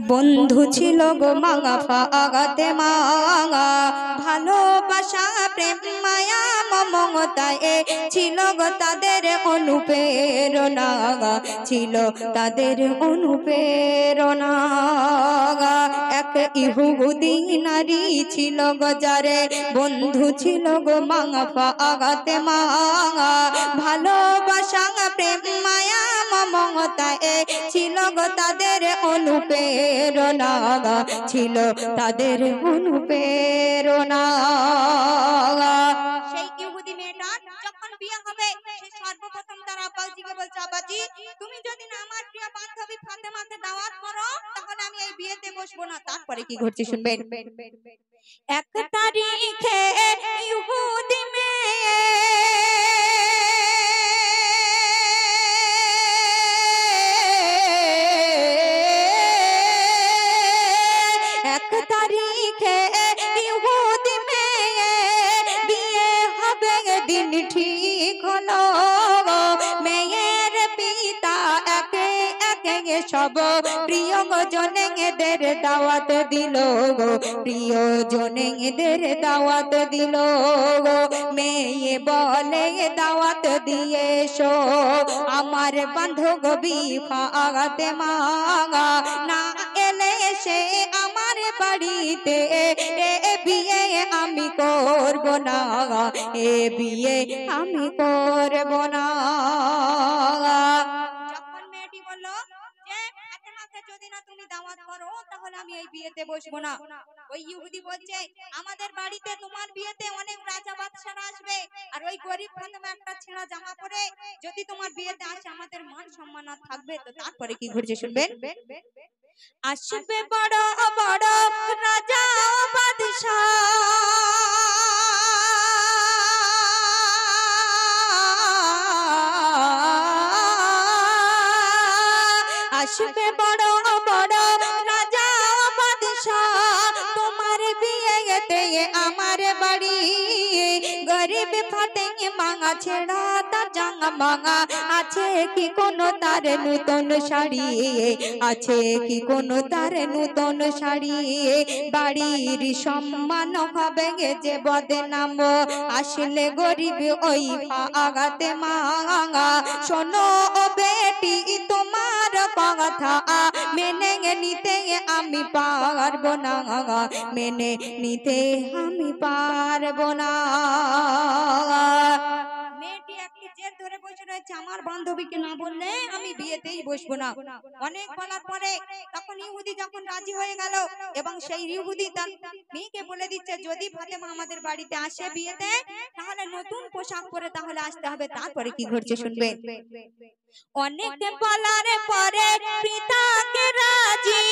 বন্ধু ছিল গো মাঙা ফাগাতে মাঙা, ভালোবাসা প্রেম মায়া মমতায় ছিল গো তাদের অনুপ্রেরণা, ছিল তাদের অনুপ্রেরণা। এক ইহুদি নারী ছিল গো যারে বন্ধু ছিল গো মাঙা ফাগাতে মাঙা, ভালোবাসা প্রেম মায়া মমতায় ছিল গো তাদের অনুপ্রেরণা, ছিল তাদের অনুপ্রেরণা। সেই ইহুদি মেয়েটার যখন বিয়ে হবে সে সর্বপ্রথম তার আব্বাজিকে বলছে, আব্বাজি তুমি যদি না আমার প্রিয় বান্ধবী ফাতেমাকে দাওয়াত করো তাহলে আমি এই বিয়েতে বসবো না। তারপরে কি ঘটছে শুনবেন। এক তারিখে ইহুদি মেয়ে এক তারিখে ইহুদি মেয়ে বিয়ে হবে দিন ঠিক হলো, মেয়ের পিতা একে একে সব প্রিয়জনেদের দাওয়াত দিল, প্রিয়জনেদের দাওয়াত দিল। মেয়ে বলে দাওয়াত দিয়েছো আমার বান্ধবী ফাতেমা, না এলে সে আমার বাড়িতে এ বিয়ে আমি করব না, এ বিয়ে আমি করব না। যখন মেয়েটি বলল যে ফাতেমাকে যদি না তুমি দাওয়াত করো তাহলে আমি এই বিয়েতে বসবো না, ওই ইহুদি বলছে আমাদের বাড়িতে তোমার বিয়েতে অনেক রাজা বাদশারা আসবে, আর ওই গরিব ফাতেমা একটা ছেঁড়া জামা পরে যদি তোমার বিয়েতে আসে আমাদের মান সম্মান আর থাকবে। তো তারপরে কি ঘটছে শুনবেন। আসবে বড় বড় রাজা বাদশা, আসবে বড় বড় রাজা বাদশা তোমার বিয়েতে আমার বাড়ি, গরিব ফাতেমা ছেড়া তার জামা মাঙা, আছে কি কোনো তার নূতন শাড়ি, আছে কি কোনো তার নূতন শাড়ি, বাড়ির সম্মান হবে যে বদনাম আসলে গরিব ওই ফাতেমা। শোনো ও বেটি তোমার কথা মেনে নিতে আমি পারবো না, মেনে নিতে আমি পারবো না। মেয়েটি একটি জেদ ধরে বসে রয়েছে, আমার বান্ধবীকে না বললে আমি বিয়েতেই বসবো না। অনেক বলার পরে তখন ইহুদি যখন রাজি হয়ে গেল এবং সেই ইহুদি তার মেয়েকে বলে দিচ্ছে যদি ফাতেমা আমাদের বাড়িতে আসে বিয়েতে তাহলে নতুন পোশাক পরে তাহলে আসতে হবে। তারপরে কি ঘটছে শুনবে। অনেক বলার পরে পিতাকে রাজি,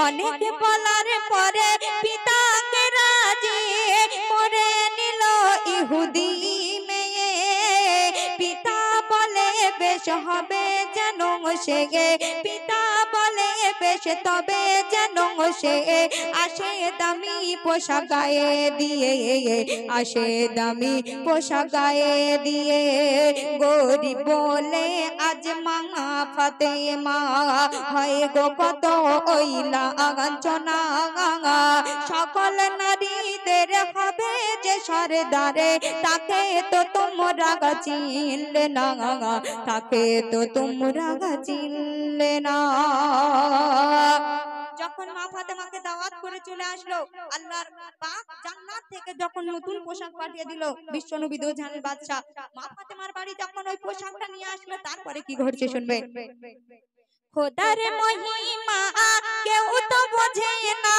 অনেক বলার পরে পিতাকে রাজি করে নিল ইহুদি মেয়ে। পিতা বলে বেশ হবে যেন সে, পিতা বলে বেশ তবে যেন সে আসে দামি পোশাক গায়ে দিয়ে, আসে দামি পোশাক গায়ে দিয়ে। গরিব বলে আজ মাঙা ফাতেমা হয় গো কত ওইলা লাঞ্ছনা, সকল নারীদের হবে যে সরদারে তাকে তো তোমরা চিনলে না, তাকে তো তোমরা চিনলে না। যখন মা ফাতেমাকে দাওয়াত করে চলে আসলো, আল্লাহর পাক জান্নাত থেকে যখন নতুন পোশাক পাঠিয়ে দিল বিশ্বনবী দো জাহানের বাদশা, মা ফাতেমার বাড়ি যখন ওই পোশাকটা নিয়ে আসলো তারপরে কি ঘটছে শুনবে। খোদার মহিমা কেউ তো বোঝে না,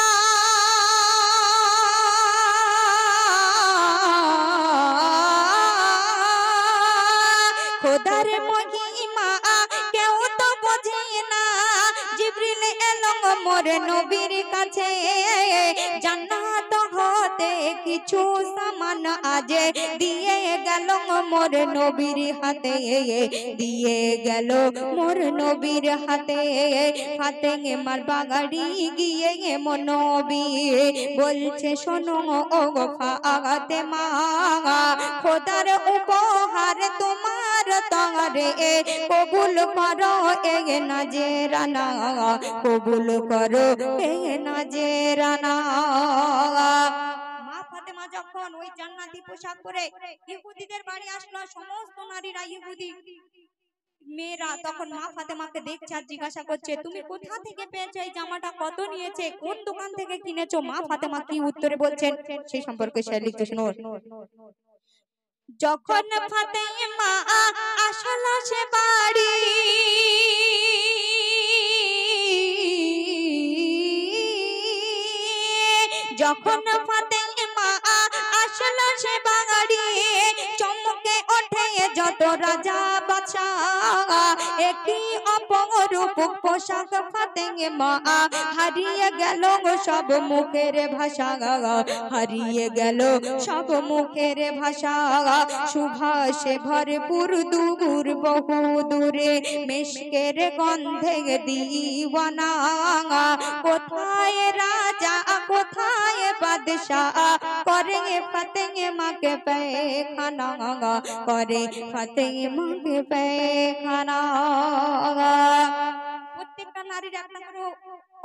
খোদার মহিমা কেউ তো বোঝে না। জিবরিল এলো মোর নবীর কাছে, জান্নাত হতে কিছু সামান আজ দিয়ে গেল মোর নবীর হাতে, দিয়ে গেল মোর নবীর হাতে। ফাতেমার বাগাড়ি গিয়ে মোর নবী বলছে শোনো ও গো ফাতেমা, খোদার উপহার রে কবুল করো এ নাজরানা কবুল করো এ নাজরানা। মা ফাতেমা যখন ওই জান্নাতি পোশাক পরে ইহুদিদের বাড়ি আসলো, সমস্ত নারীরা ইহুদি মেয়েরা তখন মা ফাতেমাকে দেখছে আর জিজ্ঞাসা করছে তুমি কোথা থেকে পেয়েছো এই জামাটা, কত নিয়েছে, কোন দোকান থেকে কিনেছো? মা ফাতেমা কি উত্তরে বলছেন সেই সম্পর্কে সে লিখছে শুনুন। যখন ফাতেমা আসলো সে বাড়ি, যখন ফাতেমা আসলো সে বাড়ি, চমকে ওঠে যত রাজা বাদশাহ, একই অপরূপ পোশাক ফাতেমা হারিয়ে গেল সব মুখের ভাষা, হারিয়ে গেল সব মুখের ভাষা। সুভাষে ভরপুর দূর বহু দূরে মিশকের গন্ধে দিওয়ানা, কোথায় রাজা কোথায় বাদশাহ, করে ফাতেমাকে পেখানা, করে ফাতেমাকে পেখানা। প্রত্যেকটা নারীর একটা করে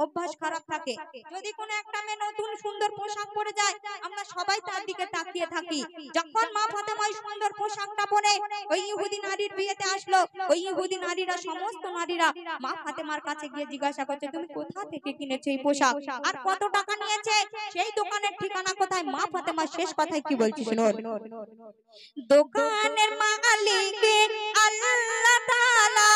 অভ্যাস খারাপ থাকে, যদি কোনো একটা মেয়ে নতুন সুন্দর পোশাক পরে যায় আমরা সবাই তার দিকে তাকিয়ে থাকি। যখন মা ফাতেমা সুন্দর পোশাকটা পরে ওই ইহুদি নারীর বিয়েতে আসলো, ওই ইহুদি নারীরা সমস্ত নারীরা মা ফাতেমার কাছে গিয়ে জিজ্ঞাসা করছে তুমি কোথা থেকে কিনেছো এই পোশাক আর কত টাকা নিয়েছে, সেই দোকানের ঠিকানা কোথায়? মা ফাতেমা শেষ কথায় কি বলছে শুনুন। দোকানের মালিক আল্লাহ তাআলা,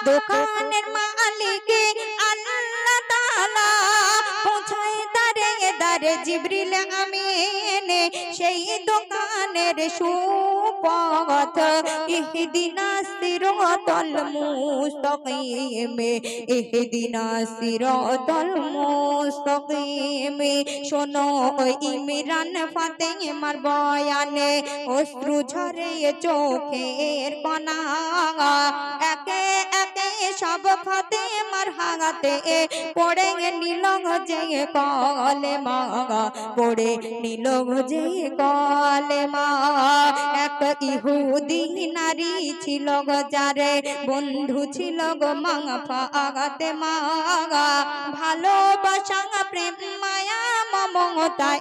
দোকানের মালিক আল্লাহ তাআলা, পৌঁছায় দারে দারে জিবরিল আমিন, সেই দোকানের সুপথ ইহদিনাস সিরাতাল মুস্তাকিম, ইহদিনাস সিরাতাল মুস্তাকিম। শোনো ইমরান ফাতেমার বয়ানে অশ্রু ঝরে চোখের কণা, একে একে সব ফাতেমার হাতে পড়ে নিল যে কলেমা, পড়ে নিল যে কলেমা। এক ইহুদি নারী ছিল গো যারে বন্ধু ছিল গো মা ফাতেমা, ভালোবাসা প্রেম মায়া মমতা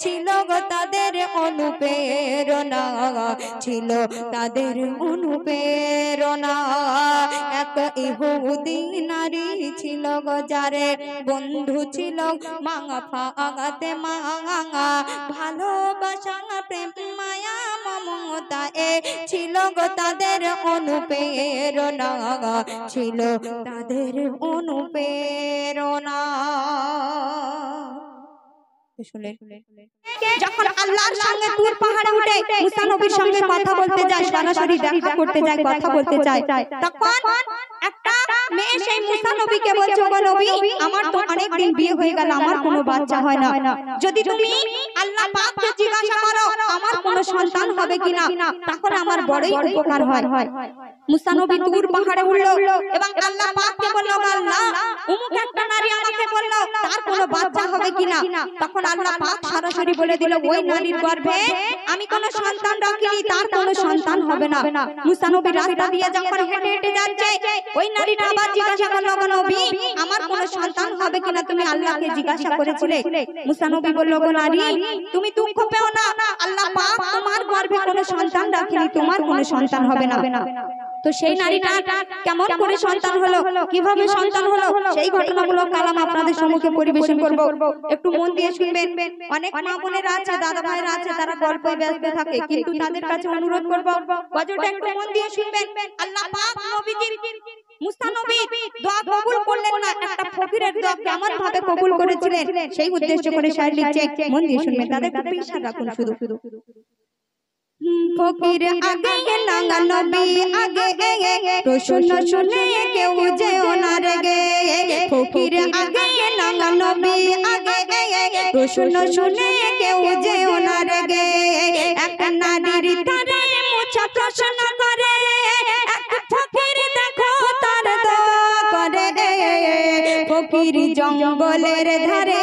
ছিল গো তাদের অনুপ্রেরণা, ছিল তাদের অনুপ্রেরণা। এক ইহুদি নারী ছিল গো যারে বন্ধু ছিল মা ফাতেমা, ভালোবাসা প্রেম মায়া মমতা ছিল গো তাদের অনুপ্রেরণা, ছিল তাদের অনুপ্রেরণা। যখন আল্লাহর সঙ্গে তুর পাহাড়ে উঠে মুসা নবীর সঙ্গে কথা বলতে যায়, সরাসরি দেখা করতে যায়, কথা বলতে চায়, তখন একটা মেয়ে সেই মুসা নবীকে বলছে গো নবী আমার তো অনেক দিন বিয়ে হয়ে গেল, আমার কোনো বাচ্চা হয় না, যদি তুমি আল্লাহ পাককে জিজ্ঞাসা করো আমার কোনো সন্তান হবে কিনা তাহলে আমার বড়ই উপকার হয়। মুসা নবী তুর পাহাড়ে উঠলো এবং আল্লাহ পাককে বলল আল্লাহ অমুক একটা নারী আমাকে বলল তার কোনো বাচ্চা হবে কিনা, তখন আল্লাহ পাক সরাসরি বলে দিল ওই নারীর গর্ভে আমি কোনো সন্তান রাখিনি, তার কোনো সন্তান হবে না। মুসা নবী রাস্তা দিয়ে যখন হেঁটে হেঁটে যাচ্ছে ওই নারীটা আবার জিজ্ঞাসা করলো গো নবী আমার কোনো সন্তান হবে কিনা তুমি আল্লাহকে জিজ্ঞাসা করেছিলে? মুসা নবী বলল গো নারী তুমি দুঃখ পেও না, আল্লাহ পাক তোমার গর্ভে কোনো সন্তান রাখিনি, তোমার কোনো সন্তান হবে না। তো সেই নারীটা কেমন করে সন্তান হলো, কিভাবে সন্তান হলো সেই ঘটনামূলক কালাম আপনাদের সম্মুখে পরিবেশন করব, একটু মন দিয়ে শুনবেন। অনেক মা বোনেরা আছে, দাদা ভাইরা আছে, তারা গল্পে ব্যস্ত থাকে, কিন্তু তাদের কাছে অনুরোধ করব ওয়াজটা একটু মন দিয়ে শুনবেন। আল্লাহ পাক নবীজির মুসা নবী দোয়া কবুল করলেন না, একটা ফকিরের দোয়া কেমন ভাবে কবুল করেছিলেন সেই উদ্দেশ্য করে শায়র লিখছে, মন দিয়ে শুনবেন, তাদের প্রতি ইশারা রাখুন শুধু। ফকির আগে নাঙ্গা নবী আগে তো শুনো শুনে কেউ যেও না রেগে, ফকির আগে নাঙ্গা নবী আগে তো শুনো শুনে কেউ যেও না রেগে। এক নারীর তারে মুছা প্রশ্ন করে, এক ফকির দেখো তার দোয়া করে, ফকির জঙ্গলের ধারে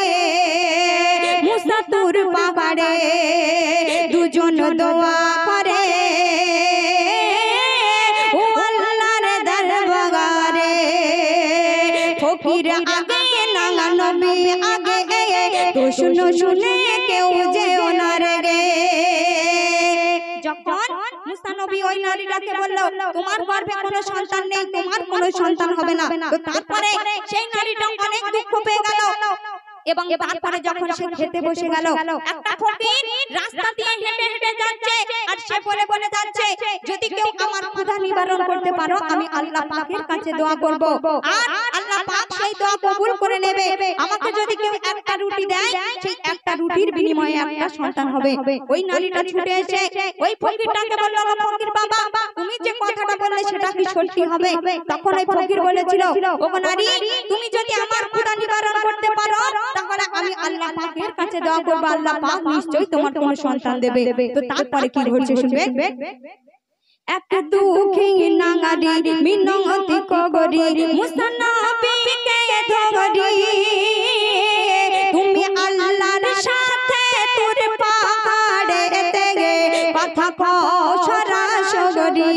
মুসা তুর পাহাড়ে দুজন দোয়া করে ও আল্লাহর দরবারে ফকির আগে না নবী আগে তো শুনো শুনে কেউ যে ওনার গে যখন মুসা নবী ওই নারীটাকে বলল তোমার গর্ভে কোনো সন্তান নেই তোমার কোনো সন্তান হবে না তো তারপরে সেই নারীটা অনেক দুঃখ পেয়ে গেল এবং তারপরে যখন সে খেতে বসে গেল একটা ফকির রাস্তা দিয়ে হেঁটে হেঁটে যাচ্ছে আর সে বলে বলে যাচ্ছে যদি কেউ আমার ক্ষুধা নিবারণ করতে পারো আমি আল্লাহ পাকের কাছে দোয়া করব আর আল্লাহ পাক সেই দোয়া কবুল করে নেবে আমাকে যদি কেউ একটা রুটি দেয় সেই একটা রুটির বিনিময়ে একটা সন্তান হবে ওই নারীটা ছুটে এসে ওই ফকিরটাকে বলল ফকির বাবা তুমি যে কথাটা বললে সেটা কি সত্যি হবে তখন ওই ফকির বলেছিল ওগো নারী তুমি যদি আমার ক্ষুধা নিবারণ করতে পারো তাহলে আমি আল্লাহ পাকের কাছে দোয়া করব আল্লাহ পাক নিশ্চয়ই তোমার কোনো সন্তান দেবে তো তারপরে কি হচ্ছে শুনবে এক দুঃখী নাঙ্গারি মিনতি করি মুসা নবীকে ধরি তুমি আল্লাহর সাথে তোর পাহাড়েতে কথা কও সরাসরি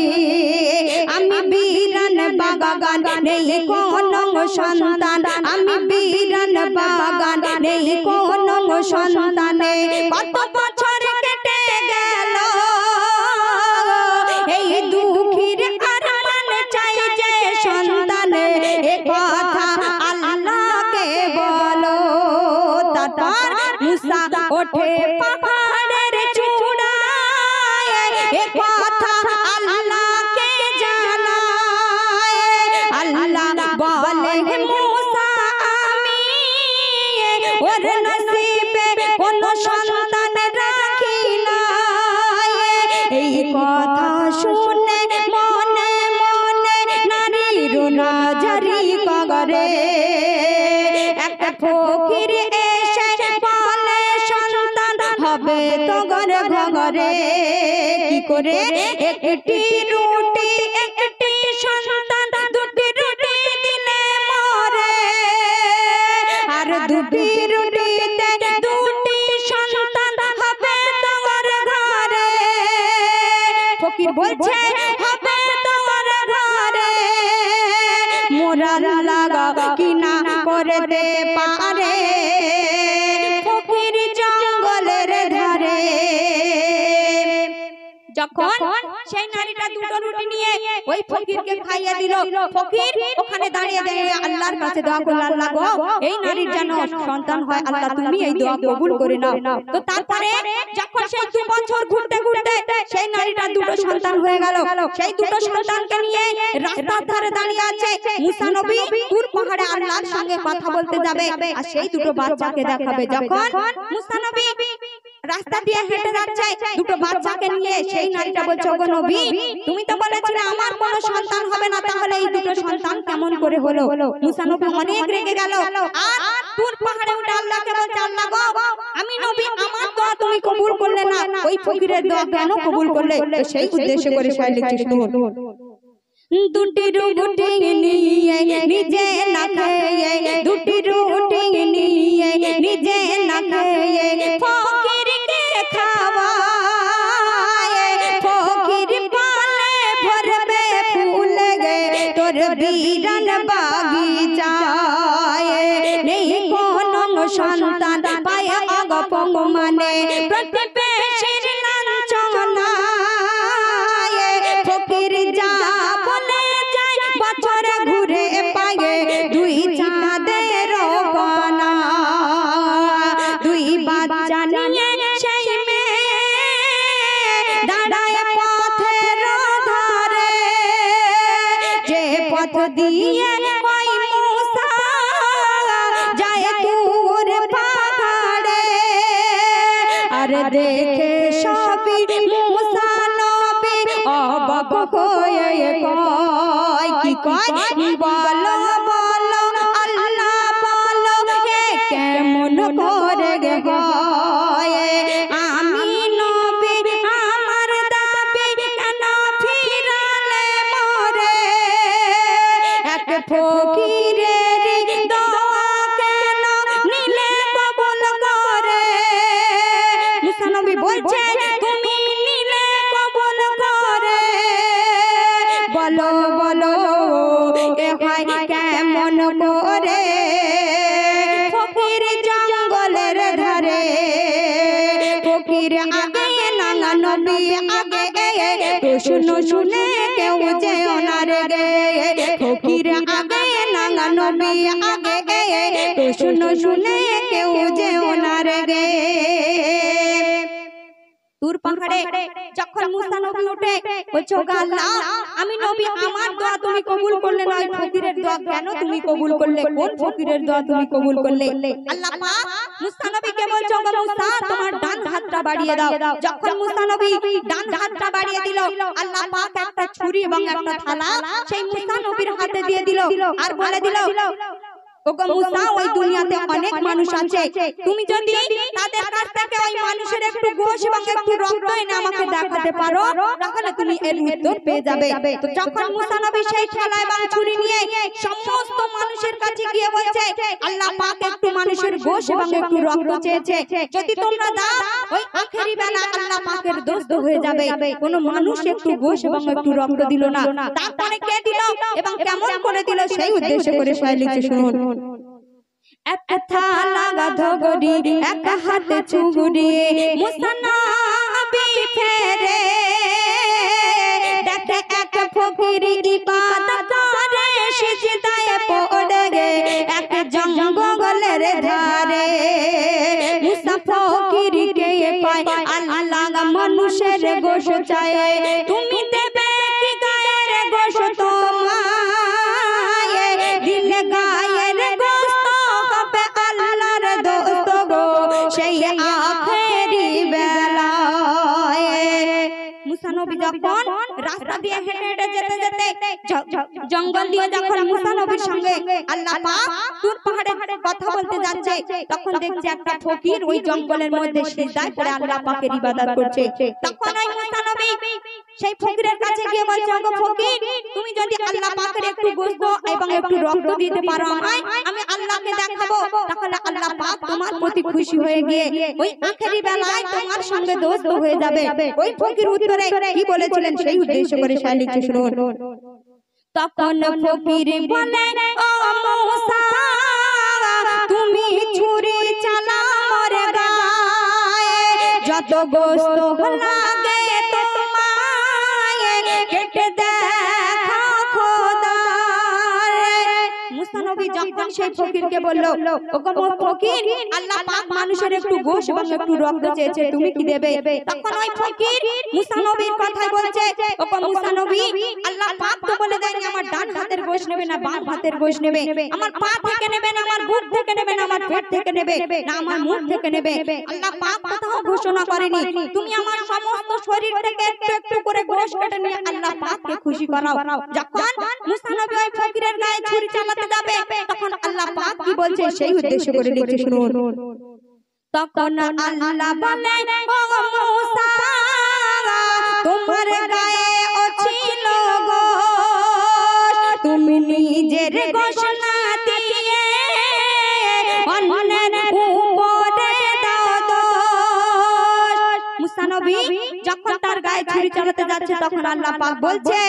আমি বিরান বাগান নেই কোনো সন্তান আমি বিরান বাগান নেই কোনো সন্তানে কত বছর কেটে গেল এই দুঃখীর আরমান চাই যে সন্তান এ কথা আল্লাহকে বলো তারপর মুসা ওঠে পাহাড়ের চূড়ায় এ কথা আল্লাহকে জানায় আল্লাহ বলে মুসা আমি ওর নসিবে কোনো সন্তান রাখি না এই কথা শুনে মনে মনে নারীর নাজারি কগরে একটা ফকির এসে বলে সন্তান হবে তো ঘরে ঘরে কি করে একটি রুটি একটি সন্তান দুটি রুটি দিলে মরে আর দুটি রুটিতে দুটি সন্তান হবে তো ঘরে ঘরে ফকির বলছে হবে তো ঘরে ঘরে মোরা লাগা কিনা করে দে পারে ফকির জঙ্গলের ধারে যখন সেই নারীটা দুটো রুটি নিয়ে ওই ফকিরকে খাইয়ে দিল ফকির ওখানে দাঁড়িয়ে দাঁড়িয়ে আল্লাহর কাছে দোয়া করল আল্লাহ গো এই নারীর যেন সন্তান হয় আল্লাহ তুমি এই দোয়া কবুল করে নাও তো তারপরে যখন সেই 2 বছর ঘুরতে ঘুরতে সেই নারীটার দুটো সন্তান হয়ে গেল সেই দুটো সন্তানকে নিয়ে রাস্তার ধারে দাঁড়িয়ে আছে মুসা নবী তুর পাহাড়ে আল্লাহর সঙ্গে কথা বলতে যাবে আর সেই দুটো বাচ্চাকে দেখাবে যখন মুসা নবী রাস্তা দিয়ে হেঁটে যাচ্ছে দুটো বাচ্চাকে নিয়ে সেই নারীটা বলছে ওগো নবী তুমি তো বলেছিলে আমার কোনো সন্তান হবে না তাহলে এই দুটো সন্তান কেমন করে হলো মুসা নবী অনেক রেগে গেল আর তুর পাহাড়ে উঠে আল্লাহকে বলছে আল্লাহ গো আমি নবী আমার দোয়া তুমি কবুল করলে না ওই ফকিরের দোয়া কেন কবুল করলে সেই উদ্দেশ্য করে সবাই লিখছিস দুটি রুটি নিয়ে নিজে না খেয়ে দুটি রুটি নিয়ে নিজে না খেয়ে ফকিরকে খাওয়ায় ফকির বলে ভরবে ফুল গে তোর বিরান বাগিচায় নেই কোনো সন্তান পায় অগপমানে প্রতিবেশীর লাঞ্ছনা ফকির যা বলে যায় বছর ঘুরে পায়ে দুই চাঁদের কণা দুই বাচ্চা নিয়ে সেই মেয়ে দাঁড়ায় পথের ধারে যে পথ দিয়ে ওই মুসা যায় তুর পাহাড়ে আর দেখে সবই মুসা নবী অবাক হয়ে কয় কি কয় বলো বলো আল্লাহ বলো কে কেমন করে গে হয় আমি নবী আমার দাবি কেন ফিরালে মরে এক ফকিরের দোয়া কেন নিলে কবুল করে ফকির আগে না নবী আগে প্রশ্ন শুনে কেউ যেও না রেগে ফকির আগে না নবী আগে প্রশ্ন শুনে কেউ যেও না রেগে তুর পাহাড়ে যখন মুসা নবী উঠে বলছে ওগো আল্লাহ আমি নবী আমার দোয়া তুমি কবুল করলে না ওই ফকিরের দোয়া কেন তুমি কবুল করলে কোন ফকিরের দোয়া তুমি কবুল করলে আল্লাহ পাক মুসা নবীকে বলছে ওগো মুসা তোমার ডান হাতটা বাড়িয়ে দাও যখন মুসা নবী ডান হাতটা বাড়িয়ে দিল আল্লাহ পাক একটা ছুরি এবং একটা থালা সেই মুসা নবীর হাতে দিয়ে দিল আর বলে দিল ওগো মুসা ওই দুনিয়াতে অনেক মানুষ আছে তুমি যদি তাদের কাছ থেকে ওই মানুষের একটু গোশ এবং একটু রক্ত এনে আমাকে দেখাতে পারো তাহলে তুমি এর উত্তর পেয়ে যাবে তো যখন মুসা নবী সেই থালা এবং ছুরি নিয়ে সমস্ত মানুষের কাছে গিয়ে বলছে আল্লাহ পাক একটু মানুষের গোশ এবং একটু রক্ত চেয়েছে যদি তোমরা দাও ওই আখেরি বেলা আল্লাহ পাকের দোস্ত হয়ে যাবে কোন মানুষ একটু গোশ এবং একটু রক্ত দিল না তারপরে কে দিল এবং কেমন করে দিল সেই উদ্দেশ্য করে শায়খ লিখছে শুনুন এক থালা গাধগরি এক হাতে চুগুরি মুসা নবী ফেরে দেখে এক ফকির ইবাদত করে সিজদায় পড়ে গে এক জঙ্গলের ধারে মুসা ফকিরকে পায় আল্লাহ মানুষের গোশ চায় তুমি দেবে কি গায়ের গোশ তোমায় দিলে গায়ের গোশত হবে আল্লাহর দোস্ত গো সেই আখেরি বেলায় মুসা নবী যখন রাস্তা দিয়ে হেঁটে হেঁটে যেতে যেতে জঙ্গল দিয়ে যখন মুসা নবীর সঙ্গে আল্লাহ পাক তুর পাহাড়ে কথা বলতে যাচ্ছে তখন দেখছে একটা ফকির ওই জঙ্গলের মধ্যে সিজদায় পড়ে আল্লাহ পাকের ইবাদত করছে তখন ওই মুসা নবী সেই ফকিরের কাছে গিয়ে বলছে ওগো ফকির তুমি যদি আল্লাহ পাকের একটু গোশত এবং একটু রক্ত দিতে পারো আমায় আমি আল্লাহকে দেখাবো তাহলে আল্লাহ পাক তোমার প্রতি খুশি হয়ে গিয়ে ওই আখেরি বেলায় তোমার সঙ্গে দোস্ত হয়ে যাবে ওই ফকির উত্তরে কি বলেছিলেন সেই উদ্দেশ্য করে শায়খ লিখছে শুনুন তখন ফকির বলে ও মুসা তুমি ছুরি চালাও মোর গায়ে যত গোশত লাগে তোমায় কেটে দেখো খোদা মুসা নবী যখন সেই ফকিরকে বলল ওগো ফকির আল্লাহ পাক মানুষের একটু গোশ এবং একটু রক্ত চেয়েছে তুমি কি দেবে তখন ওই ফকির মুসা নবীর কথাই বলছে ওগো মুসা নবী আল্লাহ পাক তো বলে দেয়নি আমার ডান হাতের গোশ নেবে না বাম হাতের গোশ নেবে আমার পা থেকে নেবে না আমার বুক থেকে নেবে না আমার পেট থেকে নেবে না আমার মুখ থেকে নেবে আল্লাহ পাক কোথাও ঘোষণা করেনি তুমি আমার সমস্ত শরীর থেকে একটু একটু করে গোশ কেটে নিয়ে আল্লাহ পাককে খুশি করাও যখন মুসা নবী ওই ফকিরের গায়ে ছুরি চালাতে যাবে তখন আল্লাহ পাক কি বলছে সেই উদ্দেশ্য করে লিখছে শুনুন তখন আল্লাহ বলে ও মুসা তোমার গায়ে ছিল গোশ তুমি নিজের গোশ না দিয়ে অন্যের উপরে দাও দোষ মুসা নবী যখন তার গায়ে ছুরি চালাতে যাচ্ছে তখন আল্লাহ পাক বলছে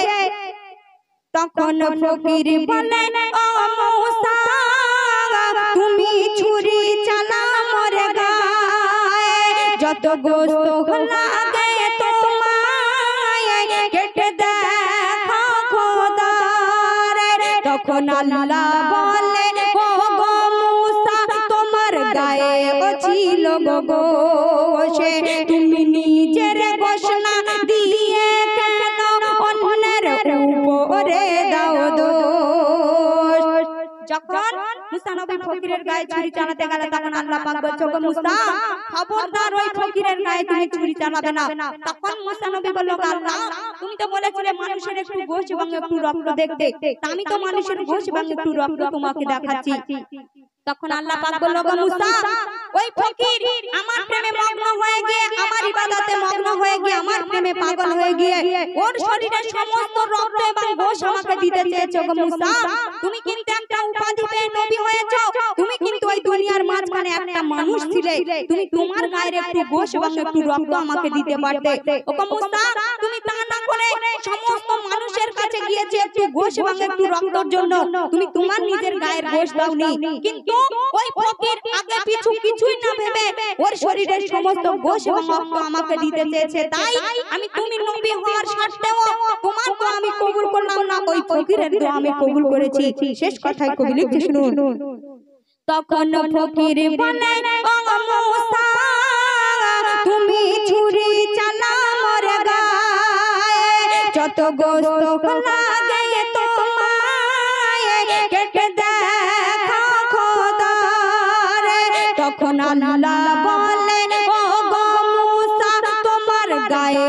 তখন ফকির বলে ও মুসা তুমি ছুরি চালাও মোর গায়ে যত গোশত লাগে তোমায় কেটে দেখো খোদা তখন আল্লাহ বলে ও গো মুসা তোমার গায়ে ছিল গোশ তুমি নিজের গোশ না দিয়ে কেন অন্যের উপরে দাও দোষ যখন মুসা নবী ফকিরের গায়ে ছুরি চালাতে গেল তখন আল্লাহ পাক বলছে ওগো মুসা খবরদার ওই ফকিরের গায়ে তুমি ছুরি চালাবে না তখন মুসা নবী বলল আল্লাহ তুমি তো বলেছিলে মানুষের একটু গোশ এবং একটু রক্ত দেখতে আমি তো মানুষের গোশ এবং একটু রক্ত তোমাকে দেখাচ্ছি তখন আল্লাহ পাক বলল গো মুসা ওই ফকির আমার প্রেমে মগ্ন হয়ে গিয়ে আমার ইবাদতে মগ্ন হয়ে গিয়ে আমার প্রেমে পাগল হয়ে গিয়ে ওর শরীরের সমস্ত রক্ত এবং গোশ আমাকে দিতে চেয়েছো গো মুসা তুমি কিন্তু একটা উপাধি পেয়ে নবী হয়েছো তুমি কিন্তু ওই দুনিয়ার মাঝখানে একটা মানুষ ছিলে তুমি তোমার গায়ের একটু গোশ এবং একটু রক্ত আমাকে দিতে পারতে ওগো মুসা তুমি তা না করে সমস্ত মানুষের কাছে গিয়েছে একটু গোশ এবং একটু রক্তের জন্য, তুমি তোমার নিজের গায়ের গোশ দাওনি। কিন্তু ওই ফকির আগে পিছু কিছুই না ভেবে ওর শরীরের সমস্ত গোশ এবং রক্ত আমাকে দিতে চেয়েছে, তাই আমি তুমি নবী হওয়ার শর্তেও তোমার তো আমি কবুল করলাম না, ওই ফকিরের দোয়া আমি কবুল করেছি। শেষ কথায় কবি লিখছে শুনুন। তখন ফকির বলে ও মুসা তুমি ছুরি চালাও মোর গায়ে, যত গোশত লাগে তোমায় কেটে দেখা খোদা রে। তখন আল্লাহ বলে ও গো মুসা তোমার গায়ে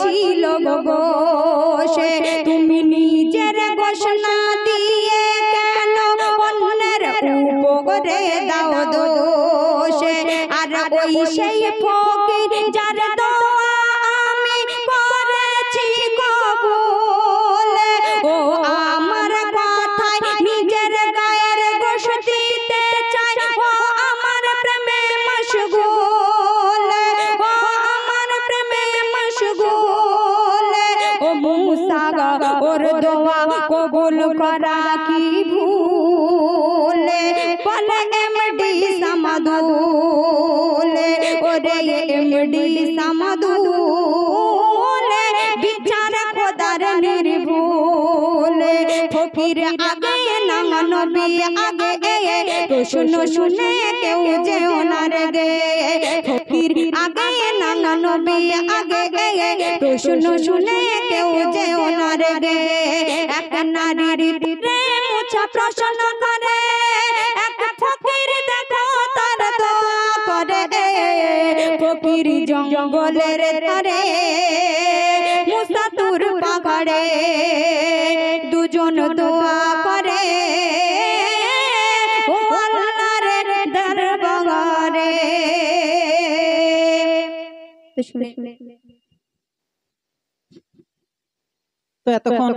ছিল গোশ, তুমি নিজের গোশ না দিয়ে কেন অন্যের উপরে দাও দোষ। আর ওই সেই ফকির যার দোয়া আমি করেছি কবুল, ও আমার কথায় নিজের গায়ের গোশ দিতে চাই, ও আমার প্রেমে মশগুল, ও আমার প্রেমে মশগুল। ও মুসা ওর দোয়া কবুল করা কি ভুল, বলে এমডি সামাদুল, ওরে এমডি সামাদুল বিচার খোদার নির্ভুল। ফকির আগে না নবী আগে প্রশ্ন শুনে কেউ যে ওনার গে, ফকির আগে না নবী আগে প্রশ্ন শুনে কেউ যে ওনার গে। এক নারীর রে মুছা প্রশ্ন করে, এক ফকির দেখো তার দোয়া করে, ফকির জঙ্গলের ধারে মুসা তুর পাহাড়ে দুজন দোয়া করে ও আল্লাহর দরবারে। তো এতক্ষণ